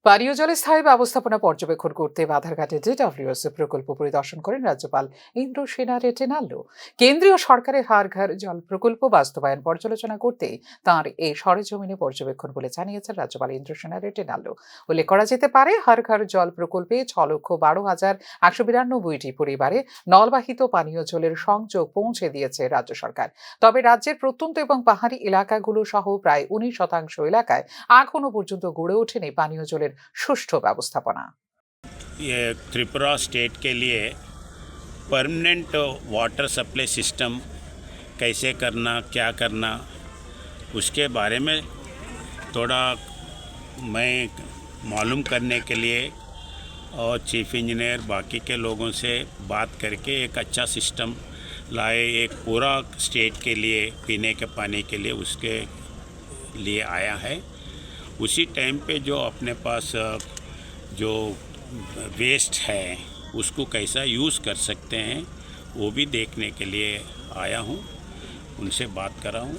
পানীয় জলের স্থায়ী ব্যবস্থাপনা পর্যবেক্ষণ করতে বাধারঘাটে জেডব্লিউএস প্রকল্প পরিদর্শন করেন রাজ্যপাল ইন্দ্রসেনা রেটেনাল্লো। কেন্দ্রীয় সরকারের হার ঘর জল প্রকল্প বাস্তবায়ন পর্যালোচনা করতে তাঁর এই সরেজমিনে পর্যবেক্ষণ বলে জানিয়েছেন রাজ্যপাল ইন্দ্রসেনা রেটেনাল্লো। উল্লেখ করা যেতে পারে, হার ঘর জল প্রকল্পে 6,12,192টি পরিবারে নলবাহিত পানীয় জলের সংযোগ পৌঁছে দিয়েছে রাজ্য সরকার। তবে রাজ্যের প্রত্যন্ত এবং পাহাড়ি এলাকাগুলো সহ প্রায় 19% এলাকায় এখনো পর্যন্ত গড়ে ওঠেনি পানীয় জলের সুষ্ঠু ব্যবস্থাপনা। ये त्रिपुरा स्टेट के लिए परमानेंट वाटर सप्लाई सिस्टम कैसे करना, क्या करना, उसके बारे में थोड़ा मैं मालूम करने के लिए और चीफ इंजीनियर बाकी के लोगों से बात करके एक अच्छा सिस्टम लाए, एक पूरा स्टेट के लिए पीने के पानी के लिए उसके लिए आया है। उसी टाइम पे जो अपने पास जो वेस्ट है उसको कैसा यूज़ कर सकते हैं वो भी देखने के लिए आया हूँ, उनसे बात करा हूँ।